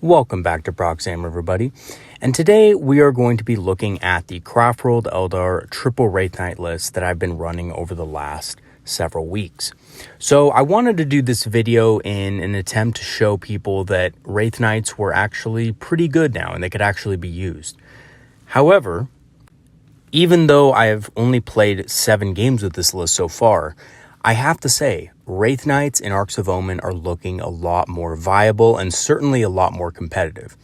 Welcome back to Proxam, everybody, and today we are going to be looking at the Craftworld Eldar triple Wraithknight list that I've been running over the last several weeks. So I wanted to do this video in an attempt to show people that Wraithknights were actually pretty good now and they could actually be used. However, even though I have only played 7 games with this list so far, I have to say, Wraithknights and Arks of Omen are looking a lot more viable and certainly a lot more competitive.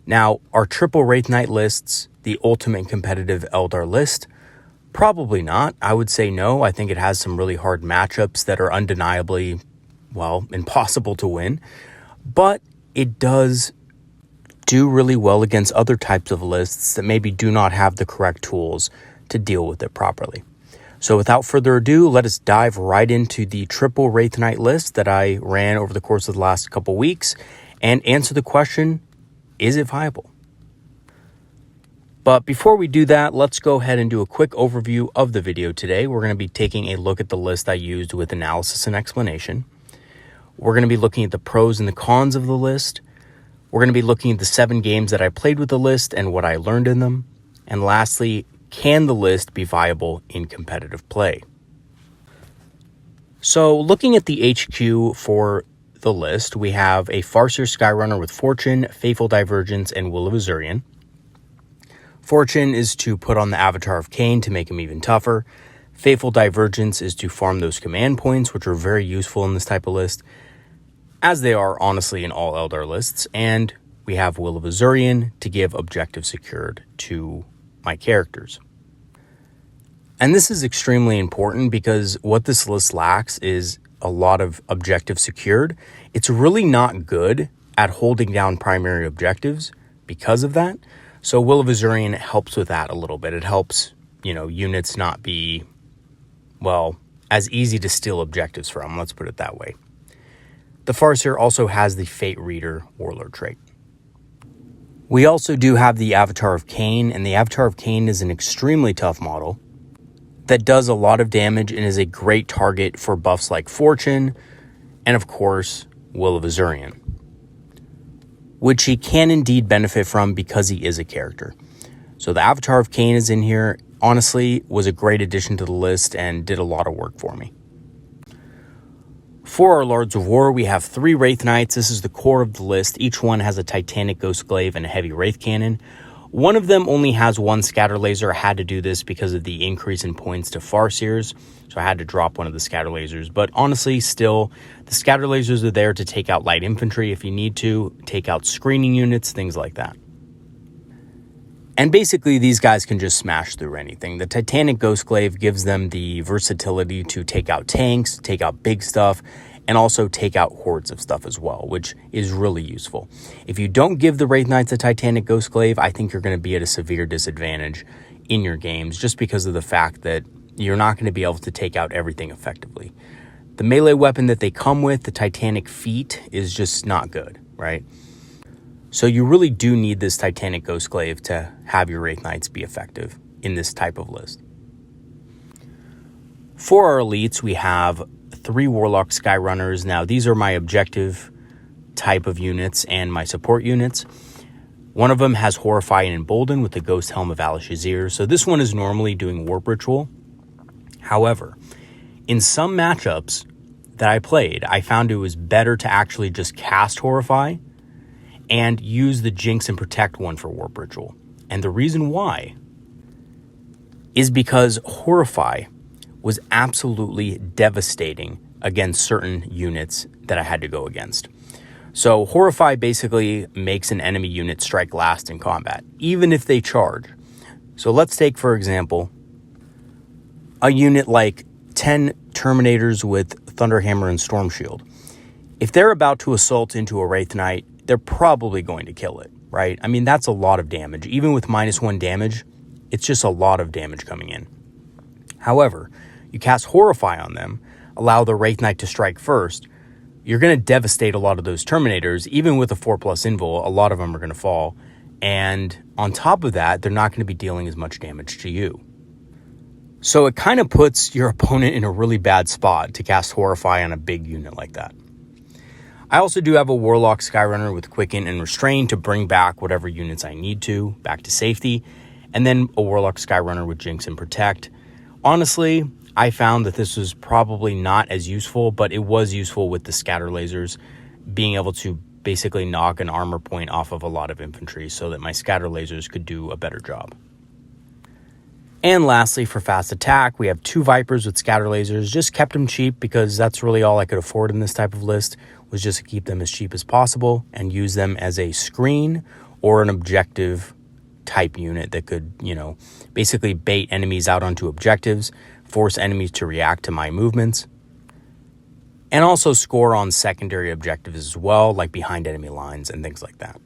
Now, are triple Wraithknight lists the ultimate competitive Eldar list? Probably not. I would say no. I think it has some really hard matchups that are undeniably, well, impossible to win. But it does do really well against other types of lists that maybe do not have the correct tools to deal with it properly. So without further ado, let us dive right into the triple Wraithknight list that I ran over the course of the last couple weeks and answer the question, is it viable? But before we do that, let's go ahead and do a quick overview of the video today. We're going to be taking a look at the list I used with analysis and explanation. We're going to be looking at the pros and the cons of the list. We're going to be looking at the 7 games that I played with the list and what I learned in them. And lastly, can the list be viable in competitive play? So looking at the HQ for the list, we have a Farseer Skyrunner with Fortune, Fateful Divergence, and Will of Azurian. Fortune is to put on the Avatar of Cain to make him even tougher. Fateful Divergence is to farm those command points, which are very useful in this type of list, as they are honestly in all Eldar lists. And we have Will of Azurian to give objective secured to my characters. And this is extremely important because what this list lacks is a lot of objective secured. It's really not good at holding down primary objectives because of that. So Will of Azurian helps with that a little bit. It helps, units not be, well, as easy to steal objectives from. Let's put it that way. The Farseer also has the Fate Reader Warlord trait. We also do have the Avatar of Cain, and the Avatar of Cain is an extremely tough model that does a lot of damage and is a great target for buffs like Fortune and, of course, Will of Azurian, which he can indeed benefit from because he is a character. So the Avatar of Cain is in here. Honestly, was a great addition to the list and did a lot of work for me. For our Lords of War, we have 3 Wraithknights. This is the core of the list. Each one has a Titanic Ghostglaive and a heavy Wraith Cannon. One of them only has 1 Scatter Laser. I had to do this because of the increase in points to Farseers, so I had to drop one of the Scatter Lasers. But honestly, still, the Scatter Lasers are there to take out light infantry if you need to, take out screening units, things like that. And basically, these guys can just smash through anything. The Titanic Ghostglaive gives them the versatility to take out tanks, take out big stuff, and also take out hordes of stuff as well, which is really useful. If you don't give the Wraithknights a Titanic Ghostglaive, I think you're going to be at a severe disadvantage in your games just because of the fact that you're not going to be able to take out everything effectively. The melee weapon that they come with, the Titanic Feet, is just not good, right? So you really do need this Titanic Ghostglaive to have your Wraithknights be effective in this type of list. For our elites, we have 3 Warlock Skyrunners. Now, these are my objective type of units and my support units. One of them has Horrify and Embolden with the Ghost Helm of Al-Shazir. So this one is normally doing Warp Ritual. However, in some matchups that I played, I found it was better to actually just cast Horrify and use the Jinx and Protect one for Warp Ritual. And the reason why is because Horrify was absolutely devastating against certain units that I had to go against. So Horrify basically makes an enemy unit strike last in combat, even if they charge. So let's take, for example, a unit like 10 Terminators with Thunderhammer and Storm Shield. If they're about to assault into a Wraithknight, they're probably going to kill it, right? I mean, that's a lot of damage. Even with -1 damage, it's just a lot of damage coming in. However, you cast Horrify on them, allow the Wraithknight to strike first, you're going to devastate a lot of those Terminators. Even with a 4+ invul, a lot of them are going to fall. And on top of that, they're not going to be dealing as much damage to you. So it kind of puts your opponent in a really bad spot to cast Horrify on a big unit like that. I also do have a Warlock Skyrunner with Quicken and Restrain to bring back whatever units I need to, back to safety, and then a Warlock Skyrunner with Jinx and Protect. Honestly, I found that this was probably not as useful, but it was useful with the scatter lasers, being able to basically knock an armor point off of a lot of infantry so that my scatter lasers could do a better job. And lastly, for fast attack, we have 2 Vipers with scatter lasers. Just kept them cheap because that's really all I could afford in this type of list, was just to keep them as cheap as possible and use them as a screen or an objective type unit that could, basically bait enemies out onto objectives, force enemies to react to my movements, and also score on secondary objectives as well, like behind enemy lines and things like that.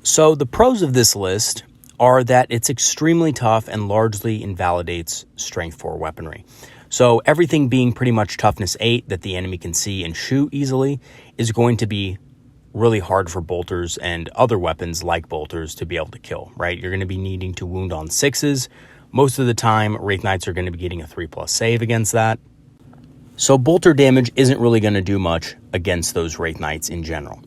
So the pros of this list are that it's extremely tough and largely invalidates strength 4 weaponry. So everything being pretty much toughness 8 that the enemy can see and shoot easily is going to be really hard for bolters and other weapons like bolters to be able to kill, right? You're going to be needing to wound on 6s. Most of the time, Wraithknights are going to be getting a 3+ save against that. So bolter damage isn't really going to do much against those Wraithknights in general.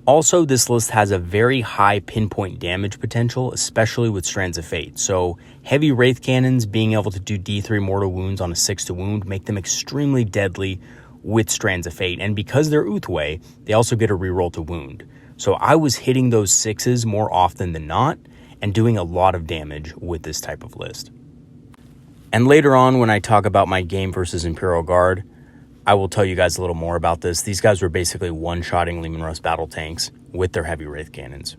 Also, this list has a very high pinpoint damage potential, especially with Strands of Fate. So heavy Wraith Cannons being able to do D3 mortal wounds on a 6 to wound make them extremely deadly with Strands of Fate. And because they're Uthway, they also get a reroll to wound. So I was hitting those 6s more often than not and doing a lot of damage with this type of list. And later on, when I talk about my game versus Imperial Guard, I will tell you guys a little more about this. These guys were basically one-shotting Leman Russ battle tanks with their heavy Wraith Cannons.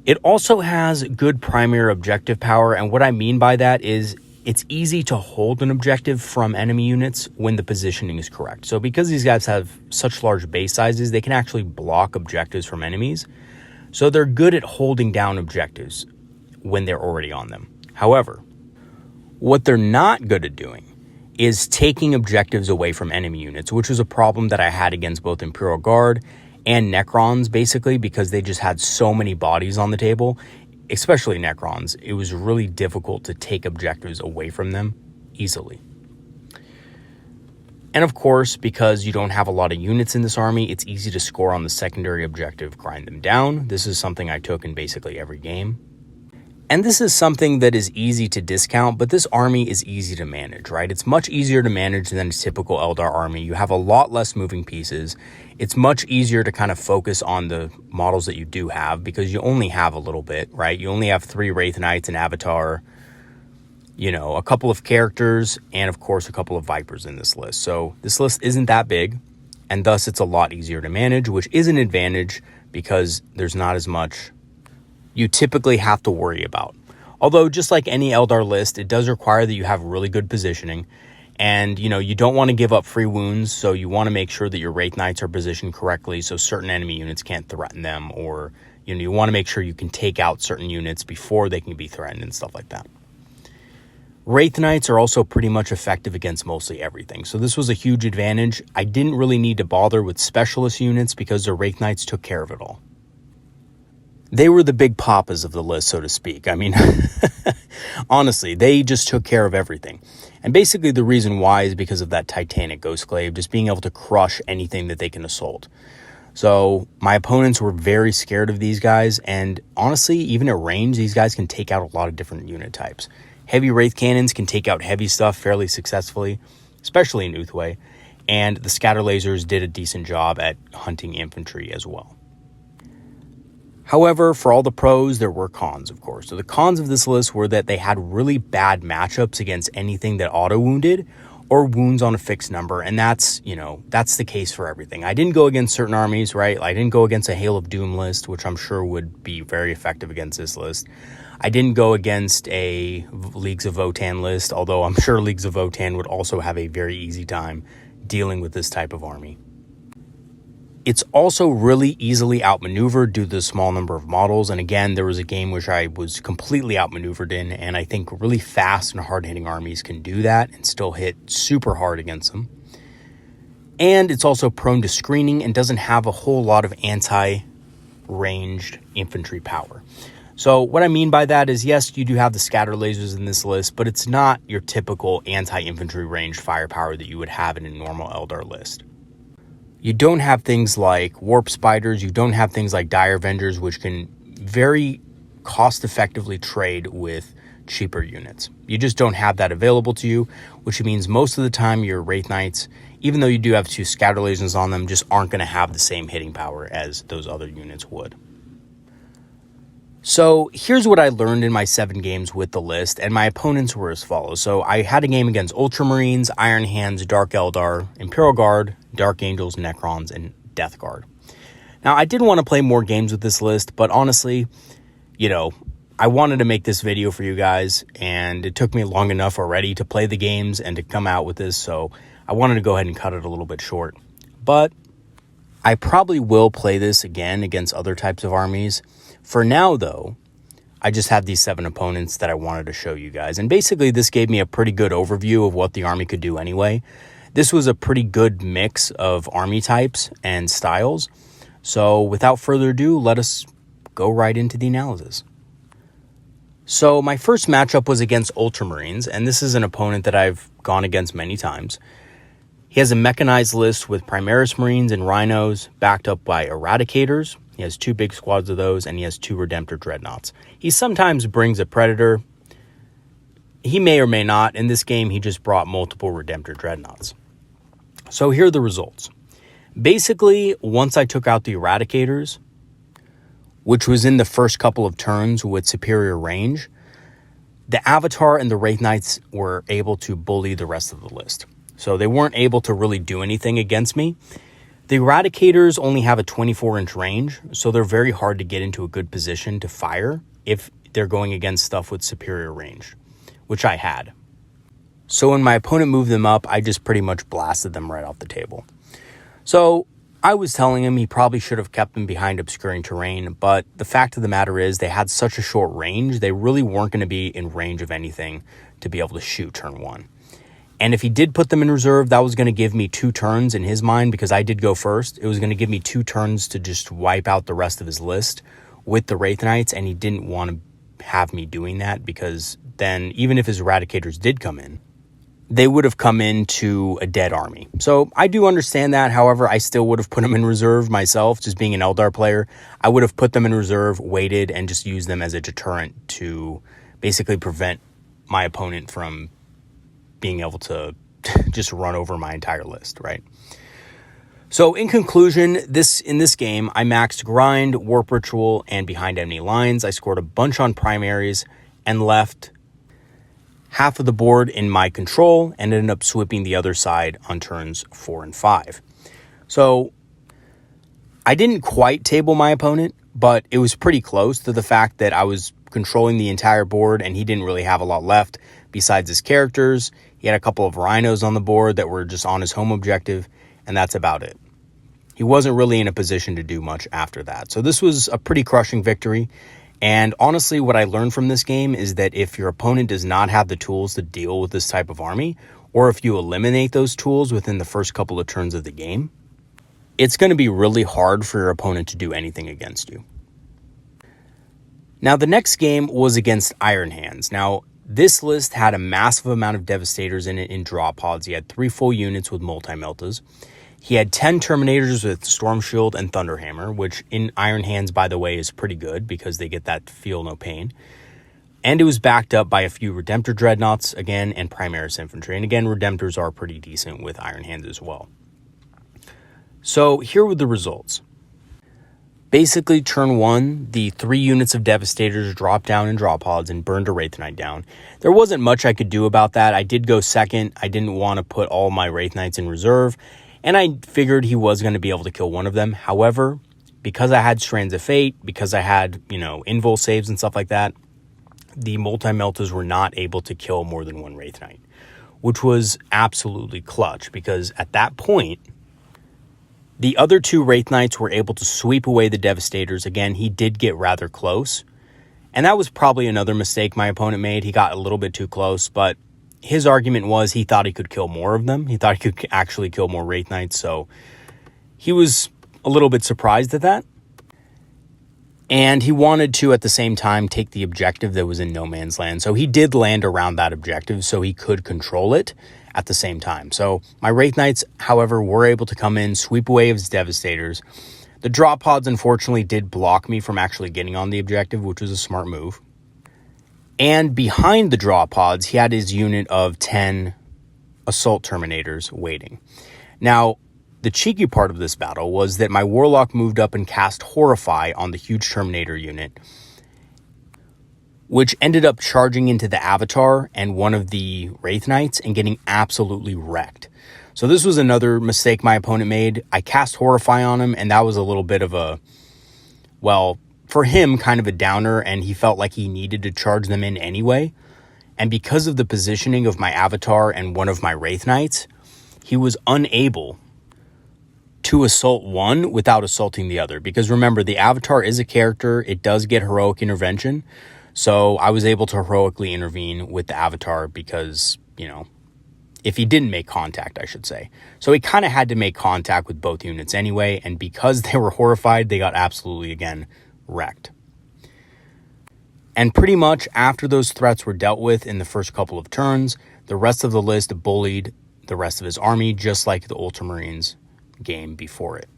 It also has good primary objective power, and what I mean by that is it's easy to hold an objective from enemy units when the positioning is correct. So because these guys have such large base sizes, they can actually block objectives from enemies. So they're good at holding down objectives when they're already on them. However, what they're not good at doing is taking objectives away from enemy units, which was a problem that I had against both Imperial Guard and Necrons, basically, because they just had so many bodies on the table, especially Necrons. It was really difficult to take objectives away from them easily. And of course, because you don't have a lot of units in this army, it's easy to score on the secondary objective, grind them down. This is something I took in basically every game. And this is something that is easy to discount, but this army is easy to manage, right? It's much easier to manage than a typical Eldar army. You have a lot less moving pieces. It's much easier to kind of focus on the models that you do have because you only have a little bit, right? You only have 3 Wraithknights, an Avatar, a couple of characters, and of course a couple of Vipers in this list. So this list isn't that big, and thus it's a lot easier to manage, which is an advantage because there's not as much you typically have to worry about. Although, just like any Eldar list, it does require that you have really good positioning. And, you don't want to give up free wounds, so you want to make sure that your Wraithknights are positioned correctly so certain enemy units can't threaten them, or, you want to make sure you can take out certain units before they can be threatened and stuff like that. Wraithknights are also pretty much effective against mostly everything, so this was a huge advantage. I didn't really need to bother with specialist units because the Wraithknights took care of it all. They were the big papas of the list, so to speak. I mean, honestly, they just took care of everything. And basically the reason why is because of that Titanic Ghostclave, just being able to crush anything that they can assault. So my opponents were very scared of these guys, and honestly, even at range, these guys can take out a lot of different unit types. Heavy Wraith Cannons can take out heavy stuff fairly successfully, especially in Uthway, and the scatter lasers did a decent job at hunting infantry as well. However, for all the pros, there were cons, of course. So the cons of this list were that they had really bad matchups against anything that auto-wounded or wounds on a fixed number, and that's the case for everything. I didn't go against certain armies, right? I didn't go against a Hail of Doom list, which I'm sure would be very effective against this list. I didn't go against a Leagues of Votann list, although I'm sure Leagues of Votann would also have a very easy time dealing with this type of army. It's also really easily outmaneuvered due to the small number of models. And again, there was a game which I was completely outmaneuvered in. And I think really fast and hard-hitting armies can do that and still hit super hard against them. And it's also prone to screening and doesn't have a whole lot of anti-ranged infantry power. So what I mean by that is, yes, you do have the scatter lasers in this list, but it's not your typical anti-infantry ranged firepower that you would have in a normal Eldar list. You don't have things like warp spiders, you don't have things like dire avengers, which can very cost-effectively trade with cheaper units. You just don't have that available to you, which means most of the time your Wraithknights, even though you do have 2 scatter lasers on them, just aren't going to have the same hitting power as those other units would. So here's what I learned in my 7 games with the list, and my opponents were as follows. So I had a game against Ultramarines, Iron Hands, Dark Eldar, Imperial Guard, Dark Angels, Necrons, and Death Guard. Now, I did want to play more games with this list, but honestly, I wanted to make this video for you guys, and it took me long enough already to play the games and to come out with this, so I wanted to go ahead and cut it a little bit short. But I probably will play this again against other types of armies. For now, though, I just have these 7 opponents that I wanted to show you guys. And basically, this gave me a pretty good overview of what the army could do anyway. This was a pretty good mix of army types and styles. So without further ado, let us go right into the analysis. So my first matchup was against Ultramarines, and this is an opponent that I've gone against many times. He has a mechanized list with Primaris Marines and Rhinos, backed up by Eradicators. He has 2 big squads of those, and he has 2 Redemptor Dreadnoughts. He sometimes brings a Predator. He may or may not. In this game, he just brought multiple Redemptor Dreadnoughts. So here are the results. Basically, once I took out the Eradicators, which was in the first couple of turns with superior range, the Avatar and the Wraithknights were able to bully the rest of the list. So they weren't able to really do anything against me. The Eradicators only have a 24-inch range, so they're very hard to get into a good position to fire if they're going against stuff with superior range, which I had. So when my opponent moved them up, I just pretty much blasted them right off the table. So I was telling him he probably should have kept them behind obscuring terrain, but the fact of the matter is they had such a short range, they really weren't going to be in range of anything to be able to shoot turn 1. And if he did put them in reserve, that was going to give me 2 turns in his mind because I did go first. It was going to give me 2 turns to just wipe out the rest of his list with the Wraithknights, and he didn't want to have me doing that because then even if his Eradicators did come in, they would have come into a dead army. So I do understand that. However, I still would have put them in reserve myself, just being an Eldar player. I would have put them in reserve, waited, and just used them as a deterrent to basically prevent my opponent from being able to just run over my entire list, right? So in conclusion, in this game, I maxed Grind, Warp Ritual, and Behind Enemy Lines. I scored a bunch on primaries and left half of the board in my control and ended up sweeping the other side on turns 4 and 5. So I didn't quite table my opponent, but it was pretty close to the fact that I was controlling the entire board and he didn't really have a lot left besides his characters. He had a couple of Rhinos on the board that were just on his home objective, and that's about it. He wasn't really in a position to do much after that. So this was a pretty crushing victory. And honestly, what I learned from this game is that if your opponent does not have the tools to deal with this type of army, or if you eliminate those tools within the first couple of turns of the game, it's going to be really hard for your opponent to do anything against you. Now, the next game was against Iron Hands. Now, this list had a massive amount of Devastators in it in draw pods. He had 3 full units with multi-meltas. He had 10 Terminators with Storm Shield and Thunderhammer, which in Iron Hands, by the way, is pretty good because they get that feel no pain. And it was backed up by a few Redemptor Dreadnoughts, again, and Primaris Infantry. And again, Redemptors are pretty decent with Iron Hands as well. So here were the results. Basically, turn 1, the 3 units of Devastators dropped down in draw pods and burned a Wraithknight down. There wasn't much I could do about that. I did go second. I didn't want to put all my Wraithknights in reserve, and I figured he was going to be able to kill one of them. However, because I had Strands of Fate, because I had, invul saves and stuff like that, the multi-meltas were not able to kill more than one Wraithknight, which was absolutely clutch because at that point, the other 2 Wraithknights were able to sweep away the Devastators. Again, he did get rather close. And that was probably another mistake my opponent made. He got a little bit too close, but his argument was he thought he could kill more of them. He thought he could actually kill more Wraithknights, so he was a little bit surprised at that. And he wanted to, at the same time, take the objective that was in no man's land. So he did land around that objective so he could control it at the same time. So my Wraithknights, however, were able to come in, sweep away his Devastators. The drop pods, unfortunately, did block me from actually getting on the objective, which was a smart move. And behind the drop pods, he had his unit of 10 Assault Terminators waiting. Now, the cheeky part of this battle was that my Warlock moved up and cast Horrify on the huge Terminator unit, which ended up charging into the Avatar and one of the Wraithknights and getting absolutely wrecked. So this was another mistake my opponent made. I cast Horrify on him, and that was a little bit of a, well, for him, kind of a downer, and he felt like he needed to charge them in anyway. And because of the positioning of my Avatar and one of my Wraithknights, he was unable to assault one without assaulting the other. Because remember, the Avatar is a character. It does get heroic intervention. So I was able to heroically intervene with the Avatar because, you know, if he didn't make contact, I should say. So he kind of had to make contact with both units anyway. And because they were horrified, they got absolutely, again, wrecked. And pretty much after those threats were dealt with in the first couple of turns, the rest of the list bullied the rest of his army, just like the Ultramarines game before it.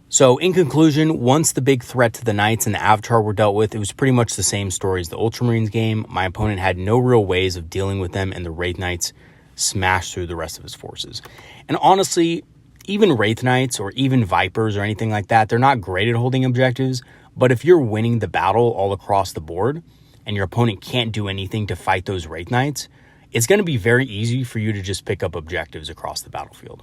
So in conclusion, once the big threat to the Knights and the Avatar were dealt with, it was pretty much the same story as the Ultramarines game. My opponent had no real ways of dealing with them, and the Wraithknights smashed through the rest of his forces. And honestly, even Wraithknights or even Vipers or anything like that, they're not great at holding objectives, but if you're winning the battle all across the board and your opponent can't do anything to fight those Wraithknights, it's going to be very easy for you to just pick up objectives across the battlefield.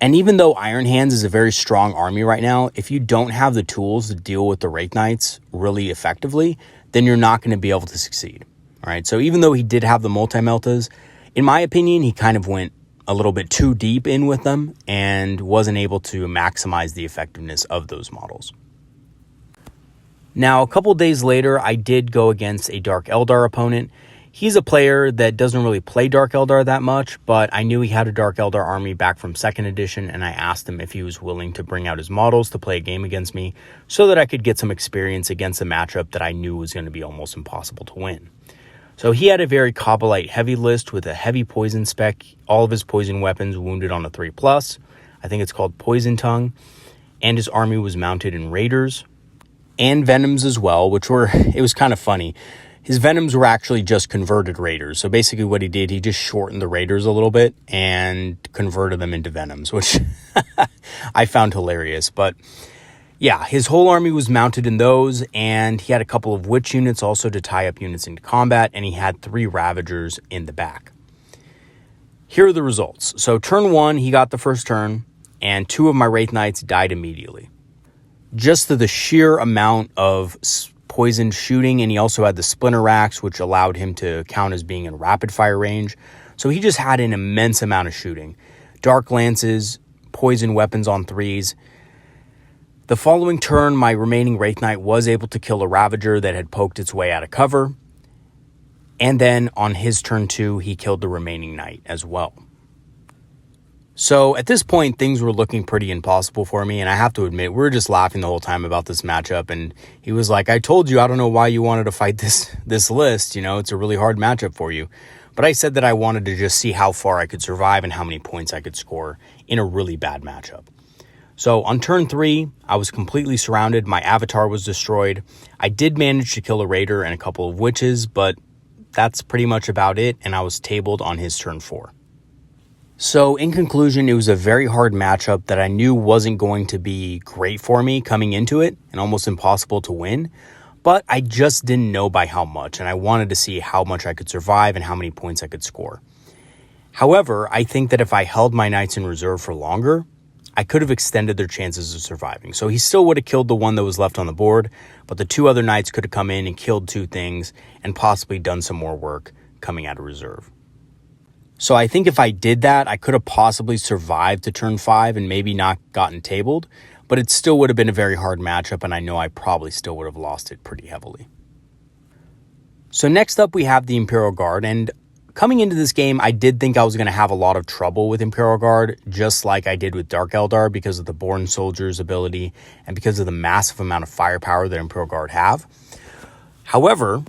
And even though Iron Hands is a very strong army right now, if you don't have the tools to deal with the Wraithknights really effectively, then you're not going to be able to succeed. All right. So even though he did have the multi-meltas, in my opinion, he kind of went a little bit too deep in with them and wasn't able to maximize the effectiveness of those models. Now, a couple days later, I did go against a Dark Eldar opponent. He's a player that doesn't really play Dark Eldar that much, but I knew he had a Dark Eldar army back from 2nd edition, and I asked him if he was willing to bring out his models to play a game against me so that I could get some experience against a matchup that I knew was going to be almost impossible to win. So he had a very Kabbalite heavy list with a heavy poison spec, all of his poison weapons wounded on a 3+. I think it's called Poison Tongue, and his army was mounted in Raiders and Venoms as well, it was kind of funny. His Venoms were actually just converted Raiders. So basically what he did, he just shortened the Raiders a little bit and converted them into Venoms, which I found hilarious. But yeah, his whole army was mounted in those, and he had a couple of Witch units also to tie up units into combat, and he had 3 Ravagers in the back. Here are the results. So turn 1, he got the first turn, and 2 of my Wraithknights died immediately. Just to the sheer amount of poisoned shooting, and he also had the Splinter Racks, which allowed him to count as being in rapid fire range. So he just had an immense amount of shooting. Dark Lances, poison weapons on 3s. The following turn, my remaining Wraithknight was able to kill a Ravager that had poked its way out of cover. And then on his turn 2, he killed the remaining Knight as well. So at this point, things were looking pretty impossible for me, and I have to admit, we were just laughing the whole time about this matchup, and he was like, I told you, I don't know why you wanted to fight this list, you know, it's a really hard matchup for you. But I said that I wanted to just see how far I could survive and how many points I could score in a really bad matchup. So on turn 3, I was completely surrounded, my Avatar was destroyed. I did manage to kill a Raider and a couple of Witches, but that's pretty much about it, and I was tabled on his turn 4. So in conclusion, it was a very hard matchup that I knew wasn't going to be great for me coming into it and almost impossible to win, but I just didn't know by how much, and I wanted to see how much I could survive and how many points I could score. However, I think that if I held my Knights in reserve for longer, I could have extended their chances of surviving. So he still would have killed the one that was left on the board, but the 2 other Knights could have come in and killed 2 things and possibly done some more work coming out of reserve. So I think if I did that, I could have possibly survived to turn 5 and maybe not gotten tabled, but it still would have been a very hard matchup, and I know I probably still would have lost it pretty heavily. So next up, we have the Imperial Guard, and coming into this game, I did think I was going to have a lot of trouble with Imperial Guard, just like I did with Dark Eldar, because of the Born Soldier's ability and because of the massive amount of firepower that Imperial Guard have. However,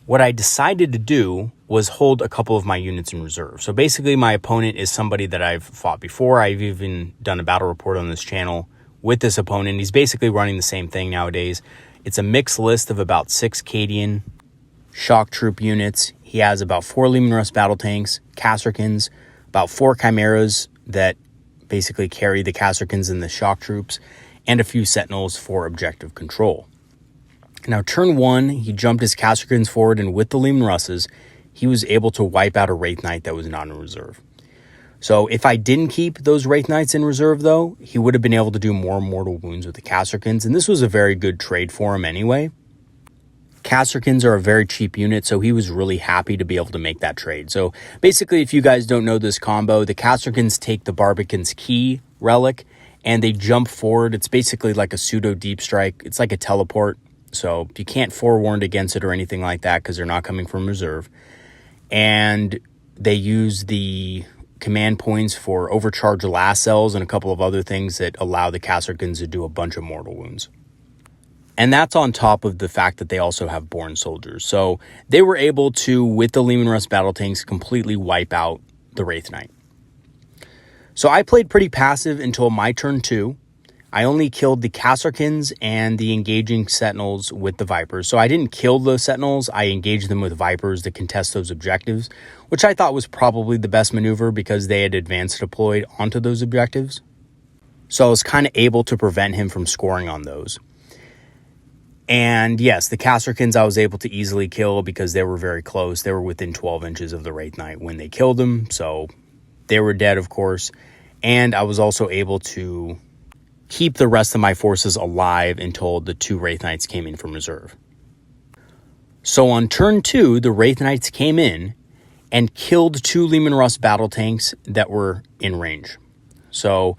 what I decided to do was hold a couple of my units in reserve. So basically, my opponent is somebody that I've fought before. I've even done a battle report on this channel with this opponent. He's basically running the same thing nowadays. It's a mixed list of about 6 Cadian shock troop units. He has about 4 Leman Russ battle tanks, Kasrkins, about 4 Chimeras that basically carry the Kasrkins and the shock troops, and a few Sentinels for objective control. Now, turn 1, he jumped his Kasrkins forward, and with the Leman Russes, he was able to wipe out a Wraithknight that was not in reserve. So if I didn't keep those Wraithknights in reserve, though, he would have been able to do more mortal wounds with the Kasrkins, and this was a very good trade for him anyway. Kasrkins are a very cheap unit, so he was really happy to be able to make that trade. So basically, if you guys don't know this combo, the Kasrkins take the Barbican's Key relic, and they jump forward. It's basically like a pseudo deep strike. It's like a teleport, so you can't forewarn against it or anything like that because they're not coming from reserve. And they use the command points for overcharged last cells and a couple of other things that allow the Kasrkins to do a bunch of mortal wounds. And that's on top of the fact that they also have Born Soldiers. So they were able to, with the Leman Russ battle tanks, completely wipe out the Wraithknight. So I played pretty passive until my turn 2. I only killed the Kasrkins and the engaging Sentinels with the Vipers. So I didn't kill the Sentinels. I engaged them with Vipers to contest those objectives, which I thought was probably the best maneuver because they had advanced deployed onto those objectives. So I was kind of able to prevent him from scoring on those. And yes, the Kasrkins I was able to easily kill because they were very close. They were within 12 inches of the Wraithknight when they killed them. So they were dead, of course. And I was also able to keep the rest of my forces alive until the 2 Wraithknights came in from reserve. So on turn 2, the Wraithknights came in and killed 2 Leman Russ battle tanks that were in range. So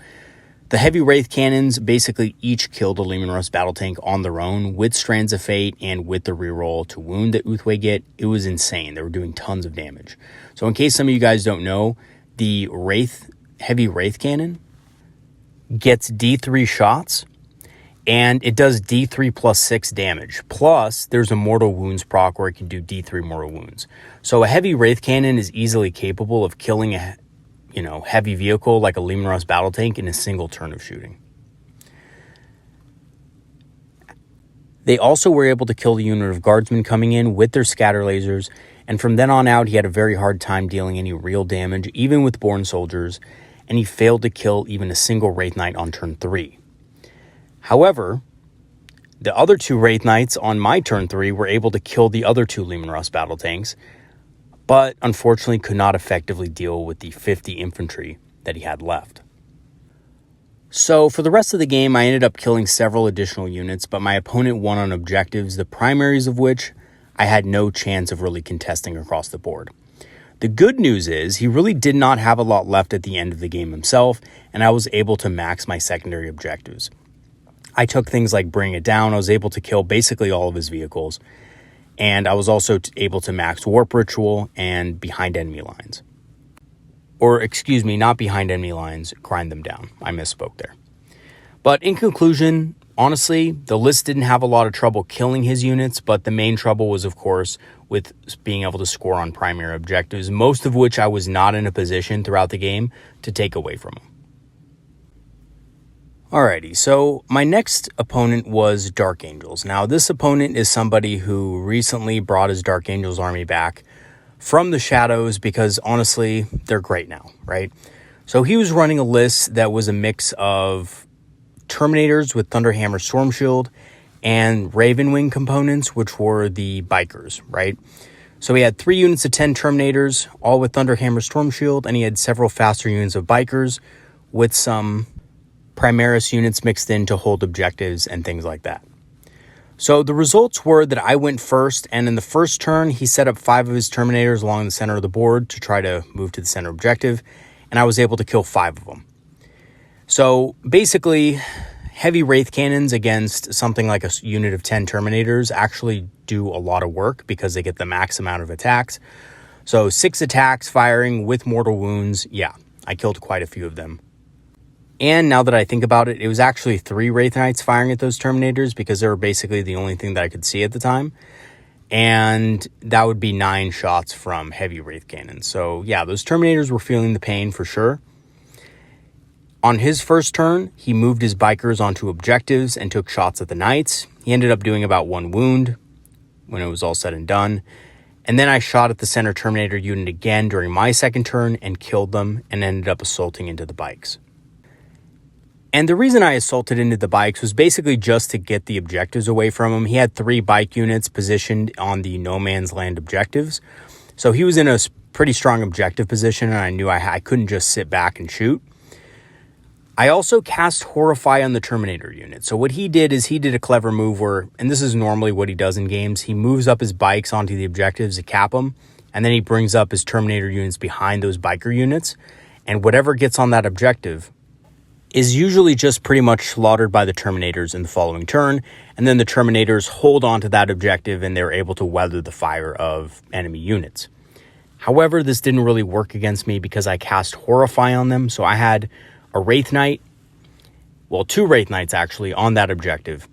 the heavy Wraith Cannons basically each killed a Leman Russ battle tank on their own with Strands of Fate and with the reroll to wound that Uthway get. It was insane. They were doing tons of damage. So in case some of you guys don't know, the heavy Wraith Cannon gets D3 shots, and it does D3 plus 6 damage. Plus, there's a Mortal Wounds proc where it can do D3 Mortal Wounds. So a heavy Wraith Cannon is easily capable of killing a heavy vehicle like a Leman Russ battle tank in a single turn of shooting. They also were able to kill the unit of guardsmen coming in with their scatter lasers, and from then on out, he had a very hard time dealing any real damage, even with Born Soldiers, and he failed to kill even a single Wraithknight on turn 3. However, the other 2 Wraithknights on my turn 3 were able to kill the other 2 Leman Russ battle tanks, but unfortunately could not effectively deal with the 50 infantry that he had left. So for the rest of the game, I ended up killing several additional units, but my opponent won on objectives, the primaries of which I had no chance of really contesting across the board. The good news is he really did not have a lot left at the end of the game himself, and I was able to max my secondary objectives. I took things like Bring It Down. I was able to kill basically all of his vehicles, and I was also able to max Warp Ritual and Behind Enemy Lines. Or, excuse me, not Behind Enemy Lines, Grind Them Down. I misspoke there. But in conclusion, honestly, the list didn't have a lot of trouble killing his units, but the main trouble was, of course, with being able to score on primary objectives, most of which I was not in a position throughout the game to take away from him. Alrighty, so my next opponent was Dark Angels. Now, this opponent is somebody who recently brought his Dark Angels army back from the shadows because, honestly, they're great now, right? So he was running a list that was a mix of Terminators with Thunderhammer Storm Shield and Ravenwing components, which were the Bikers, right? So he had 3 units of 10 Terminators, all with Thunderhammer Storm Shield, and he had several faster units of Bikers with some Primaris units mixed in to hold objectives and things like that. So the results were that I went first, and in the first turn, he set up 5 of his Terminators along the center of the board to try to move to the center objective, and I was able to kill 5 of them. So basically, heavy Wraith Cannons against something like a unit of 10 Terminators actually do a lot of work because they get the max amount of attacks. So 6 attacks firing with mortal wounds. Yeah, I killed quite a few of them. And now that I think about it, it was actually 3 Wraithknights firing at those Terminators because they were basically the only thing that I could see at the time. And that would be 9 shots from heavy Wraith Cannon. So yeah, those Terminators were feeling the pain for sure. On his first turn, he moved his bikers onto objectives and took shots at the Knights. He ended up doing about 1 wound when it was all said and done. And then I shot at the center Terminator unit again during my second turn and killed them and ended up assaulting into the bikes. And the reason I assaulted into the bikes was basically just to get the objectives away from him. He had 3 bike units positioned on the no man's land objectives. So he was in a pretty strong objective position, and I knew I couldn't just sit back and shoot. I also cast Horrify on the Terminator unit. So what he did is he did a clever move where, and this is normally what he does in games, he moves up his bikes onto the objectives to cap them, and then he brings up his Terminator units behind those biker units, and whatever gets on that objective is usually just pretty much slaughtered by the Terminators in the following turn, and then the Terminators hold on to that objective and they're able to weather the fire of enemy units. However, this didn't really work against me because I cast Horrify on them, so I had a Wraithknight, well, 2 Wraithknights actually, on that objective,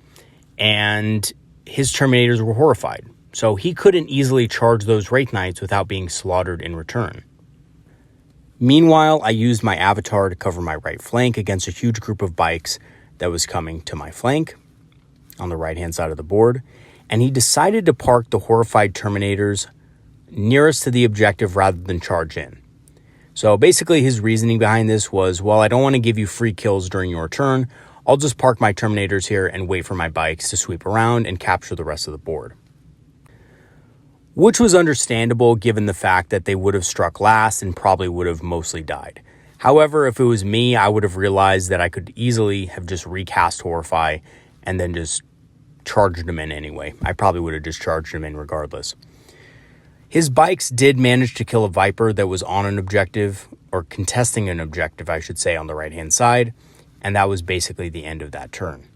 and his Terminators were horrified, so he couldn't easily charge those Wraithknights without being slaughtered in return. Meanwhile, I used my avatar to cover my right flank against a huge group of bikes that was coming to my flank on the right-hand side of the board, and he decided to park the horrified Terminators nearest to the objective rather than charge in. So basically his reasoning behind this was, well, I don't want to give you free kills during your turn. I'll just park my Terminators here and wait for my bikes to sweep around and capture the rest of the board. Which was understandable given the fact that they would have struck last and probably would have mostly died. However, if it was me, I would have realized that I could easily have just recast Horrify and then just charged them in anyway. I probably would have just charged them in regardless. His bikes did manage to kill a Viper that was on an objective, or contesting an objective, I should say, on the right-hand side, and that was basically the end of that turn.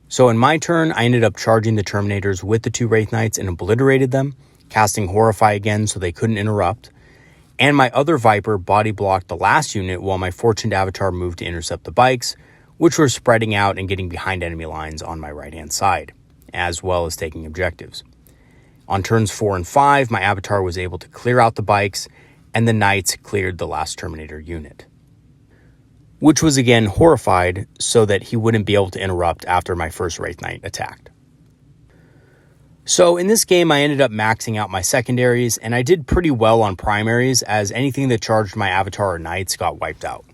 So in my turn, I ended up charging the Terminators with the 2 Wraithknights and obliterated them, casting Horrify again so they couldn't interrupt, and my other Viper body blocked the last unit while my Fortuned Avatar moved to intercept the bikes, which were spreading out and getting behind enemy lines on my right-hand side, as well as taking objectives. On turns 4 and 5, my Avatar was able to clear out the bikes, and the Knights cleared the last Terminator unit, which was again horrified so that he wouldn't be able to interrupt after my first Wraithknight attacked. So in this game, I ended up maxing out my secondaries, and I did pretty well on primaries as anything that charged my Avatar or Knights got wiped out.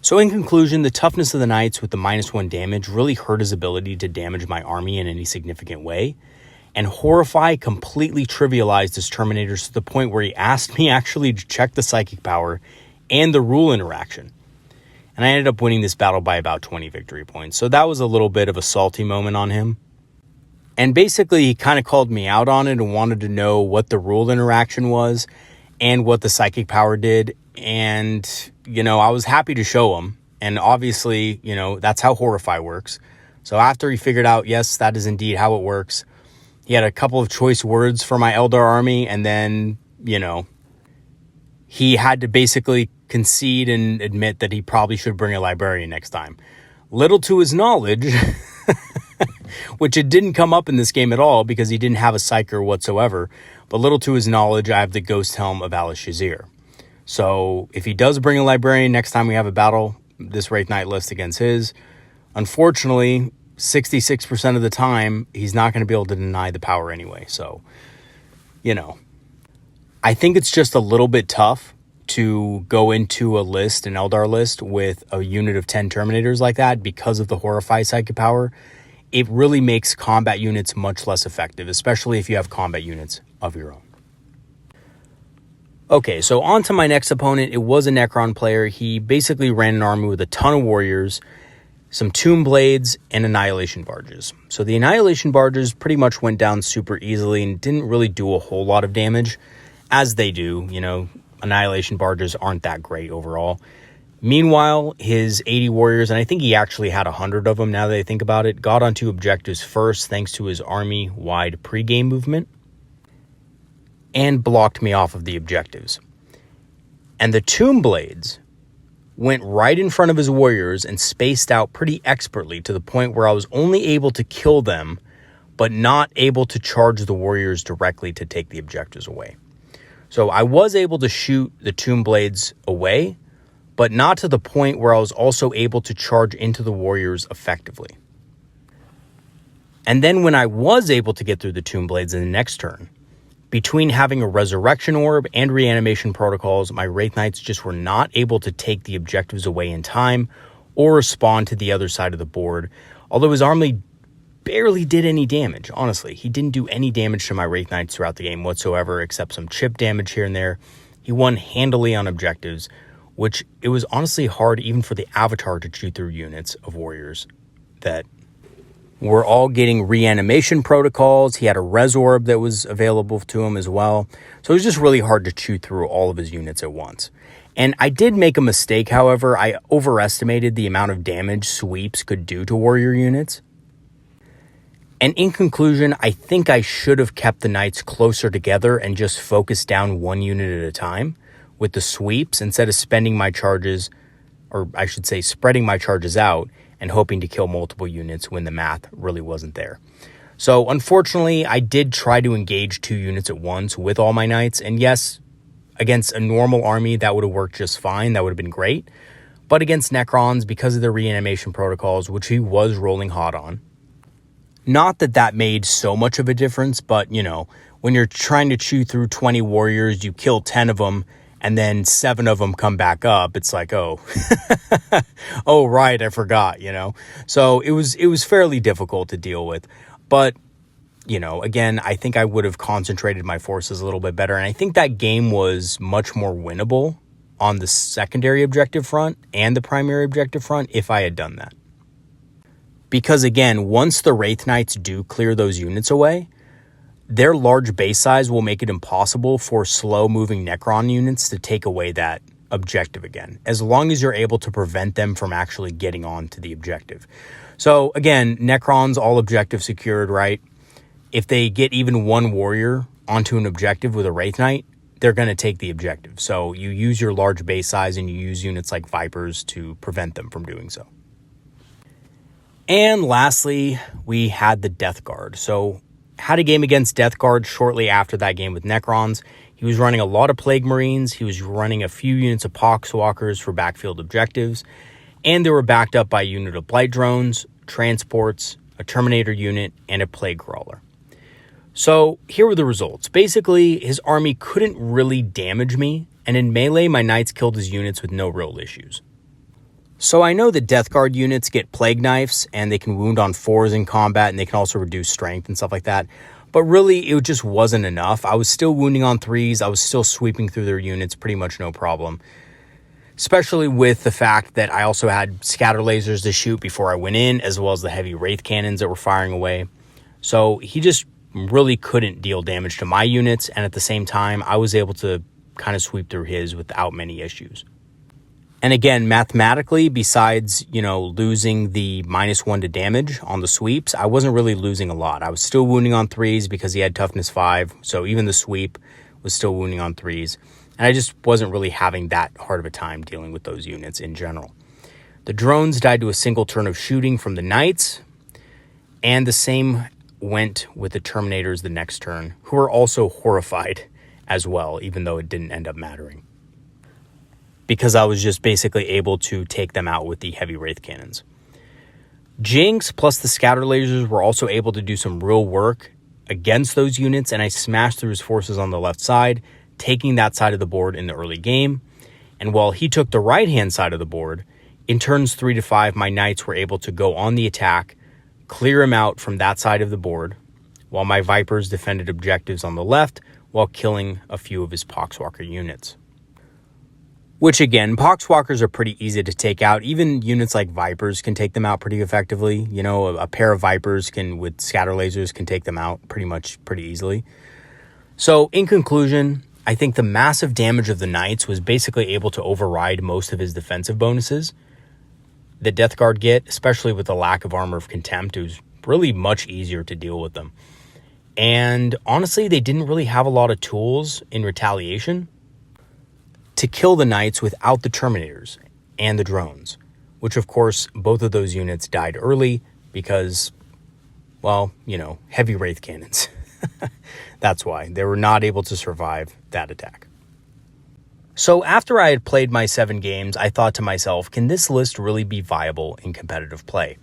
So in conclusion, the toughness of the Knights with the -1 damage really hurt his ability to damage my army in any significant way. And Horrify completely trivialized his Terminators to the point where he asked me actually to check the psychic power and the rule interaction. And I ended up winning this battle by about 20 victory points. So that was a little bit of a salty moment on him. And basically, he kind of called me out on it and wanted to know what the rule interaction was and what the psychic power did. And, I was happy to show him. And obviously, that's how Horrify works. So after he figured out, yes, that is indeed how it works, he had a couple of choice words for my Eldar army, and then, he had to basically concede and admit that he probably should bring a librarian next time. Little to his knowledge, which it didn't come up in this game at all because he didn't have a Psyker whatsoever, but little to his knowledge, I have the Ghost Helm of Al-Shazir. So if he does bring a librarian next time we have a battle, this Wraithknight list against his, unfortunately, 66% of the time, he's not going to be able to deny the power anyway. So, I think it's just a little bit tough to go into a list, an Eldar list, with a unit of 10 Terminators like that because of the Horrify psychic power. It really makes combat units much less effective, especially if you have combat units of your own. Okay, so on to my next opponent. It was a Necron player. He basically ran an army with a ton of warriors, some Tomb Blades, and Annihilation Barges. So the Annihilation Barges pretty much went down super easily and didn't really do a whole lot of damage, as they do. Annihilation Barges aren't that great overall. Meanwhile, his 80 warriors, and I think he actually had 100 of them now that I think about it, got onto objectives first thanks to his army-wide pregame movement. and blocked me off of the objectives. And the Tomb Blades went right in front of his warriors and spaced out pretty expertly to the point where I was only able to kill them, but not able to charge the warriors directly to take the objectives away. So I was able to shoot the Tomb Blades away, but not to the point where I was also able to charge into the warriors effectively. And then when I was able to get through the Tomb Blades in the next turn, between having a Resurrection Orb and reanimation protocols, my Wraithknights just were not able to take the objectives away in time or respond to the other side of the board, although his army barely did any damage. Honestly, he didn't do any damage to my Wraithknights throughout the game whatsoever, except some chip damage here and there. He won handily on objectives, which it was honestly hard even for the Avatar to chew through units of warriors that were all getting reanimation protocols. He had a Res Orb that was available to him as well. So it was just really hard to chew through all of his units at once. And I did make a mistake, however. I overestimated the amount of damage sweeps could do to warrior units. And in conclusion, I think I should have kept the Knights closer together and just focused down one unit at a time with the sweeps instead of spending my charges, or I should say spreading my charges out and hoping to kill multiple units when the math really wasn't there. So unfortunately, I did try to engage 2 units at once with all my Knights. And yes, against a normal army, that would have worked just fine. That would have been great. But against Necrons, because of the reanimation protocols, which he was rolling hot on, not that that made so much of a difference, but, you know, when you're trying to chew through 20 warriors, you kill 10 of them, and then 7 of them come back up. It's like, oh, oh, right, I forgot, you know? So it was fairly difficult to deal with. But, you know, again, I think I would have concentrated my forces a little bit better. And I think that game was much more winnable on the secondary objective front and the primary objective front if I had done that. Because, again, once the Wraithknights do clear those units away, their large base size will make it impossible for slow-moving Necron units to take away that objective again, as long as you're able to prevent them from actually getting on to the objective. So, again, Necrons, all objective secured, right? If they get even one warrior onto an objective with a Wraith Knight, they're going to take the objective. So you use your large base size and you use units like Vipers to prevent them from doing so. And lastly, we had the Death Guard. So had a game against Death Guard shortly after that game with Necrons. He was running a lot of Plague Marines. He was running a few units of Poxwalkers for backfield objectives. And they were backed up by a unit of Blight Drones, transports, a Terminator unit, and a Plague Crawler. So here were the results. Basically, his army couldn't really damage me, and in melee, my Knights killed his units with no real issues. So I know that Death Guard units get Plague Knives, and they can wound on 4s in combat, and they can also reduce strength and stuff like that. But really, it just wasn't enough. I was still wounding on 3s. I was still sweeping through their units pretty much no problem. Especially with the fact that I also had scatter lasers to shoot before I went in, as well as the heavy Wraith cannons that were firing away. So he just really couldn't deal damage to my units, and at the same time, I was able to kind of sweep through his without many issues. And again, mathematically, besides, losing the -1 to damage on the sweeps, I wasn't really losing a lot. I was still wounding on 3s because he had toughness 5, so even the sweep was still wounding on 3s. And I just wasn't really having that hard of a time dealing with those units in general. The drones died to a single turn of shooting from the Knights, and the same went with the Terminators the next turn, who were also horrified as well, even though it didn't end up mattering, because I was just basically able to take them out with the heavy Wraith cannons. Jinx plus the scatter lasers were also able to do some real work against those units, and I smashed through his forces on the left side, taking that side of the board in the early game. And while he took the right-hand side of the board, in turns 3 to 5, my Knights were able to go on the attack, clear him out from that side of the board, while my Vipers defended objectives on the left while killing a few of his Poxwalker units. Which again, Poxwalkers are pretty easy to take out. Even units like Vipers can take them out pretty effectively. A pair of Vipers with scatter lasers can take them out pretty easily. So in conclusion, I think the massive damage of the Knights was basically able to override most of his defensive bonuses that Death Guard get, especially with the lack of Armor of Contempt. It was really much easier to deal with them. And honestly, they didn't really have a lot of tools in retaliation to kill the knights without the Terminators and the drones, which of course, both of those units died early because, well, you know, heavy Wraith cannons. That's why they were not able to survive that attack. So after I had played my 7 games, I thought to myself, can this list really be viable in competitive play?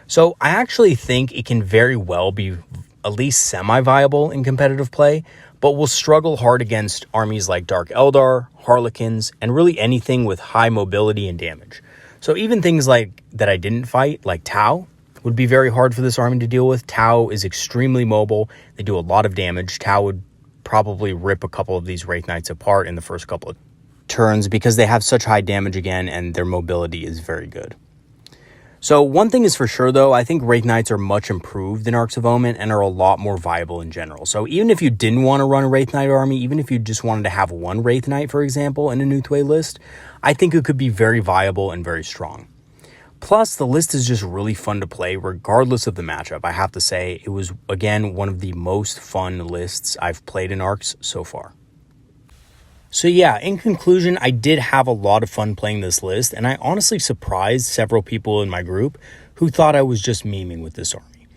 So I actually think it can very well be at least semi-viable in competitive play, but will struggle hard against armies like Dark Eldar, Harlequins, and really anything with high mobility and damage. So even things like that I didn't fight, like Tau, would be very hard for this army to deal with. Tau is extremely mobile. They do a lot of damage. Tau would probably rip a couple of these Wraithknights apart in the first couple of turns because they have such high damage again and their mobility is very good. So one thing is for sure though, I think Wraithknights are much improved in Arks of Omen and are a lot more viable in general. So even if you didn't want to run a Wraithknight army, even if you just wanted to have one Wraithknight, for example, in a Nuthwe list, I think it could be very viable and very strong. Plus, the list is just really fun to play regardless of the matchup. I have to say, it was, again, one of the most fun lists I've played in Arks so far. So yeah, in conclusion, I did have a lot of fun playing this list, and I honestly surprised several people in my group who thought I was just memeing with this army.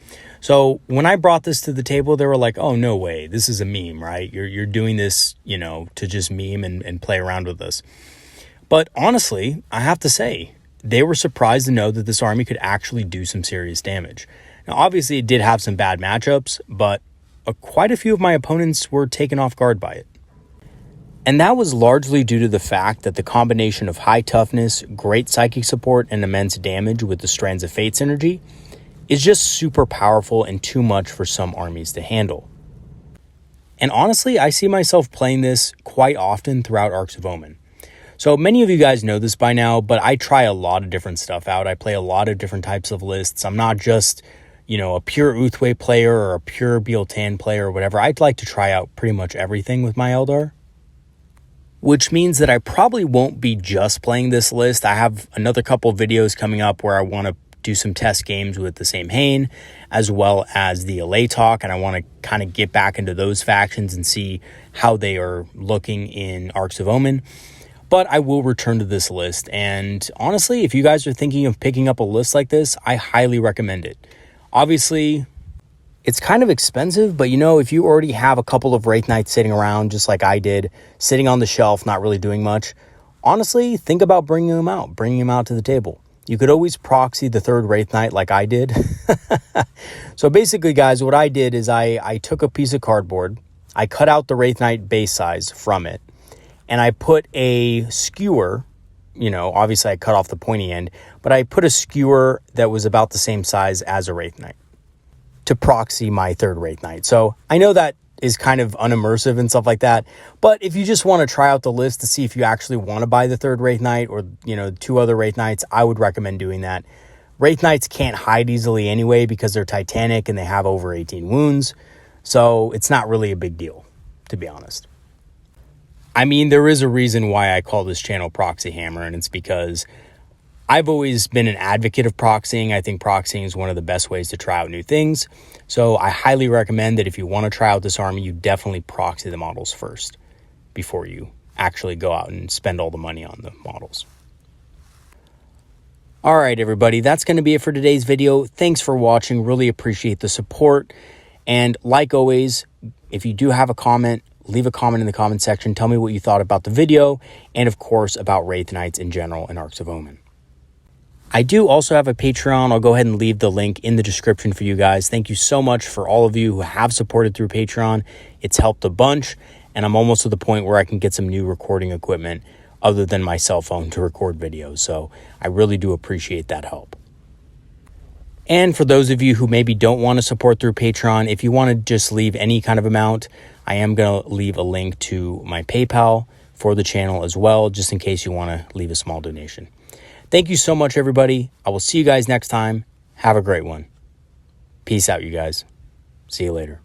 So when I brought this to the table, they were like, oh, no way, this is a meme, right? You're doing this, you know, to just meme and play around with this. But honestly, I have to say, they were surprised to know that this army could actually do some serious damage. Now, obviously, it did have some bad matchups, but quite a few of my opponents were taken off guard by it. And that was largely due to the fact that the combination of high toughness, great psychic support, and immense damage with the Strands of Fate synergy is just super powerful and too much for some armies to handle. And honestly, I see myself playing this quite often throughout Arks of Omen. So many of you guys know this by now, but I try a lot of different stuff out. I play a lot of different types of lists. I'm not just, you know, a pure Uthwe player or a pure Biel-Tan player or whatever. I'd like to try out pretty much everything with my Eldar, which means that I probably won't be just playing this list. I have another couple of videos coming up where I want to do some test games with the Samhain as well as the LA Talk, and I want to kind of get back into those factions and see how they are looking in Arks of Omen. But I will return to this list, and honestly, if you guys are thinking of picking up a list like this, I highly recommend it. Obviously, it's kind of expensive, but you know, if you already have a couple of Wraithknights sitting around, just like I did, sitting on the shelf, not really doing much, honestly, think about bringing them out to the table. You could always proxy the third Wraithknight like I did. So basically, guys, what I did is I took a piece of cardboard, I cut out the Wraithknight base size from it, and I put a skewer, you know, obviously I cut off the pointy end, but I put a skewer that was about the same size as a Wraithknight to proxy my third Wraithknight. So I know that is kind of unimmersive and stuff like that, but if you just want to try out the list to see if you actually want to buy the third Wraithknight or, you know, 2 other Wraithknights, I would recommend doing that. Wraithknights can't hide easily anyway because they're Titanic and they have over 18 wounds, so it's not really a big deal, to be honest. I mean, there is a reason why I call this channel Proxy Hammer, and it's because I've always been an advocate of proxying. I think proxying is one of the best ways to try out new things. So I highly recommend that if you want to try out this army, you definitely proxy the models first before you actually go out and spend all the money on the models. All right, everybody, that's going to be it for today's video. Thanks for watching. Really appreciate the support. And like always, if you do have a comment, leave a comment in the comment section. Tell me what you thought about the video and, of course, about Wraithknights in general in Arks of Omen. I do also have a Patreon. I'll go ahead and leave the link in the description for you guys. Thank you so much for all of you who have supported through Patreon. It's helped a bunch, and I'm almost to the point where I can get some new recording equipment other than my cell phone to record videos. So I really do appreciate that help. And for those of you who maybe don't want to support through Patreon, if you want to just leave any kind of amount, I am going to leave a link to my PayPal for the channel as well, just in case you want to leave a small donation. Thank you so much, everybody. I will see you guys next time. Have a great one. Peace out, you guys. See you later.